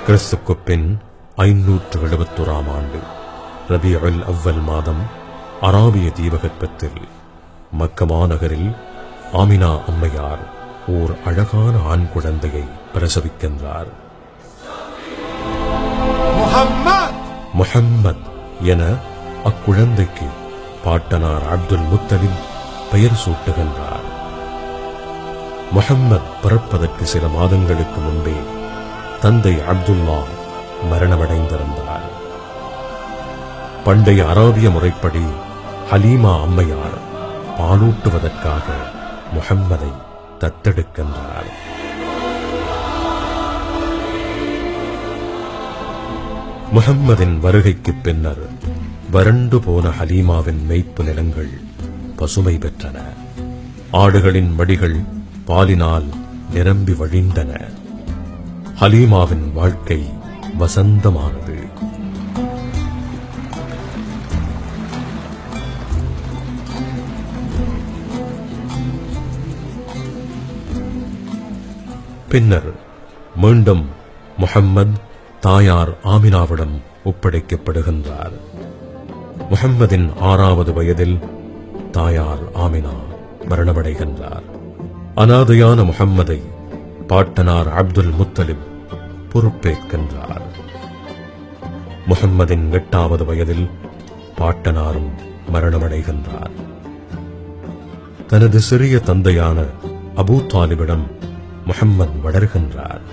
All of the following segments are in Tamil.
கிறிஸ்துக்கு பின் 571 ஆண்டு ரபியுல் அவ்வல் மாதம் அராபிய தீபகற்பத்தில் மக்கா மாநகரில் ஆமினா அம்மையார் ஓர் அழகான ஆண் குழந்தையை பிரசவிக்கின்றார். முஹம்மத் என அக்குழந்தைக்கு பாட்டனார் அப்துல் முத்தலிப் பெயர் சூட்டுகின்றார். முஹம்மத் பிறப்பதற்கு சில மாதங்களுக்கு முன்பே தந்தை அப்துல்லா மரணமடைந்திருந்தார். பண்டைய அராபிய முறைப்படி ஹலீமா அம்மையார் பாலூட்டுவதற்காக முஹம்மதை தத்தெடுக்கின்றார். முஹம்மதின் வருகைக்கு பின்னர் வறண்டு போன ஹலீமாவின் மேய்ப்பு நிலங்கள் பசுமை பெற்றன. ஆடுகளின் மடிகள் பாலினால் நிரம்பி வழிந்தன. ஹலீமாவின் வாழ்க்கை வசந்தமானது. பின்னர் மீண்டும் முஹம்மத் தாயார் ஆமினாவிடம் ஒப்படைக்கப்படுகின்றார். முஹம்மதின் 6வது வயதில் தாயார் ஆமினா மரணமடைகின்றார். அனாதையான முஹம்மதை பாட்டனார் அப்துல் முத்தலிப் பொறுப்பேற்கின்றார். முஹம்மதின் 8வது வயதில் பாட்டனாரும் மரணமடைகின்றார். தனது சிறிய தந்தையான அபூ தாலிபிடம் முஹம்மத் வளர்கின்றார்.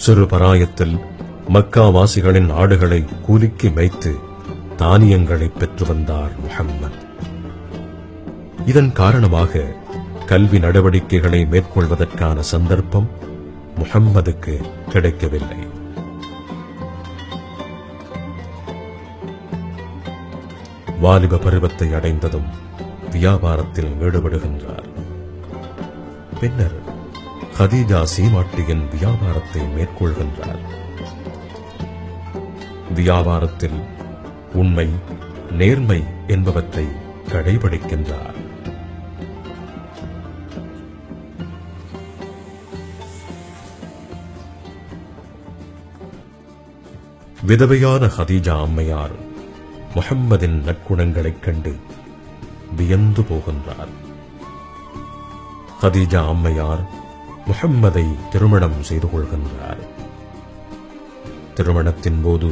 சிறு பராயத்தில் மக்கா வாசிகளின் ஆடுகளை கூலிக்கு மேய்த்து தானியங்களை பெற்று வந்தார் முஹம்மத். இதன் காரணமாக கல்வி நடவடிக்கைகளை மேற்கொள்வதற்கான சந்தர்ப்பம் முஹம்மதுக்கு கிடைக்கவில்லை. வாலிப பருவத்தை அடைந்ததும் வியாபாரத்தில் ஈடுபடுகின்றார். பின்னர் ஹதீஜா சீமாட்டியின் வியாபாரத்தை மேற்கொள்கின்றார். வியாபாரத்தில் உண்மை, நேர்மை என்பவற்றை கடைபிடிக்கின்றார். விதவையான ஹதீஜா அம்மையார் முஹம்மதின் நற்குணங்களைக் கண்டு வியந்து போகின்றார். ஹதீஜா அம்மையார் முஹம்மதை திருமணம் செய்து கொள்கின்றார். திருமணத்தின் போது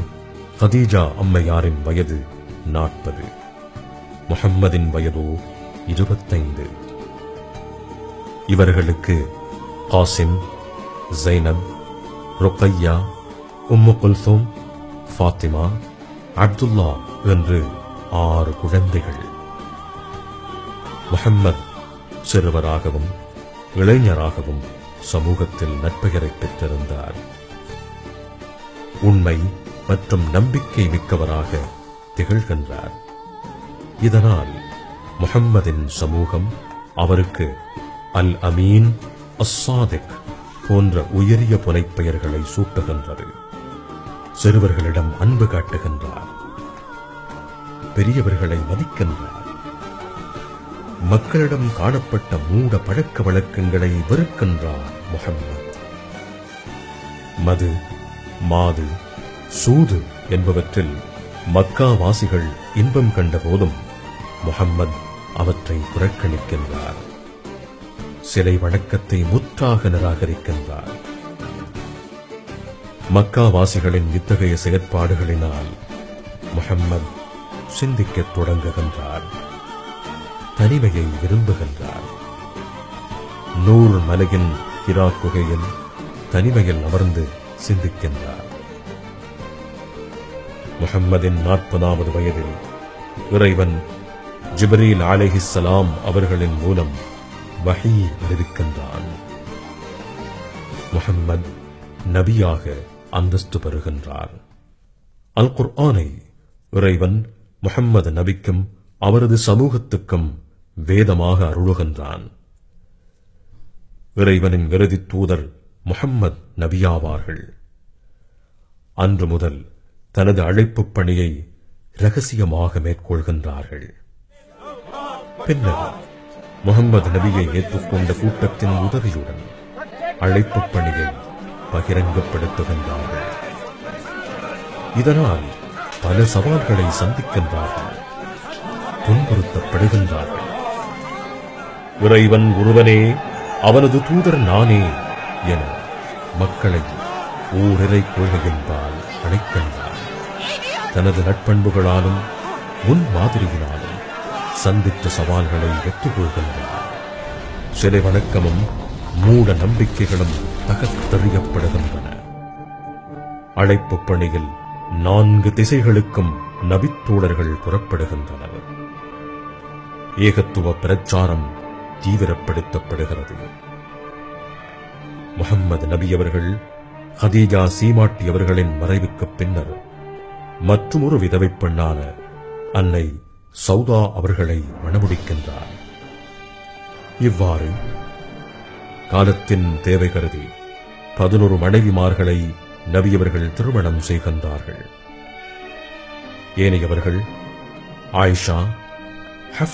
ஹதீஜா அம்மையாரின் வயது 40, முஹம்மதின் வயதோ 25. இவர்களுக்கு காசிம், ஜைனப், ருக்கையா, உம்மு குல்சூம், ஃபாத்திமா, அப்துல்லா என்று 6 குழந்தைகள். முஹம்மத் சிறுவராகவும் இளைஞராகவும் சமூகத்தில் நற்பெயரை பெற்றிருந்தார். உண்மை மற்றும் நம்பிக்கை மிக்கவராக திகழ்கின்றார். இதனால் முஹம்மதின் சமூகம் அவருக்கு அல் அமீன், அஸ்ஸாதிக் போன்ற உயரிய புனைப்பெயர்களை சூட்டுகின்றது. சிறுவர்களிடம் அன்பு காட்டுகின்றார். பெரியவர்களை மதிக்கின்றார். மக்களிடம் காணப்பட்ட மூட பழக்க வழக்கங்களை வெறுக்கின்றார் முஹம்மத். மது, மாது, சூது என்பவற்றில் மக்கா வாசிகள் இன்பம் கண்ட போதும் முஹம்மத் அவற்றை புறக்கணிக்கின்றார். சிலை வணக்கத்தை முற்றாக நிராகரிக்கின்றார். மக்கா வாசிகளின் இத்தகைய செயற்பாடுகளினால் முஹம்மத் சிந்திக்கத் தொடங்குகின்றார். தனிமையை விரும்புகின்றார். நூர் மலையின் ஹிரா குகையில் தனிமையில் அமர்ந்து சிந்திக்கின்றார். முஹம்மதின் 40வது வயதில் இறைவன் ஜிப்ரீல் அலைஹிஸ்ஸலாம் அவர்களின் மூலம் வஹீ அறிவிக்கின்றான். முஹம்மத் நபியாக அந்தஸ்து பெறுகின்றார். அல் குர்ஆனை இறைவன் முஹம்மது நபிக்கும் அவரது சமூகத்துக்கும் வேதமாக அருளுகின்றான். இறைவனின் இறுதி தூதர் முஹம்மத் நபியாவார்கள். அன்று முதல் தனது அழைப்புப் பணியை இரகசியமாக மேற்கொள்கின்றார்கள். பின்னர் முஹம்மது நபியை ஏற்றுக்கொண்ட கூட்டத்தின் உதவியுடன் அழைப்பு பணியை பகிரங்கப்படுத்துகின்றார்கள். இதனால் பல சவால்களை சந்திக்கின்றார்கள், துன்புறுத்தப்படுகின்றார்கள். இறைவன் ஒருவனே, அவனது தூதர் நானே என மக்களை ஓரிரை கொள்கையின்பால் அழைக்கின்றார். தனது நட்பண்புகளாலும் முன்மாதிரியினாலும் சந்தித்த சவால்களை வெற்றி கொள்கின்றார். சிலை வணக்கமும் மூட நம்பிக்கைகளும் தகர்த்தெறியப்படுகின்றன. அழைப்பு பணியில் 4 திசைகளுக்கும் நபித்தோழர்கள் புறப்படுகின்றனர். ஏகத்துவ பிரச்சாரம் தீவிரப்படுத்தப்படுகிறது. முஹம்மது நபி அவர்கள் ஹதீஜா சீமாட்டி அவர்களின் மறைவுக்குப் பின்னர் மற்றுமொரு விதவைப் பெண்ணான அன்னை சௌதா அவர்களை மணமுடிக்கின்றார். இவ்வாறு காலத்தின் தேவை கருதி 11 மனைவிமார்களை நபியவர்கள் திருமணம் செய்கின்றார்கள். ஏனையவர்கள் ஆயிஷா, ஹப்ஸ்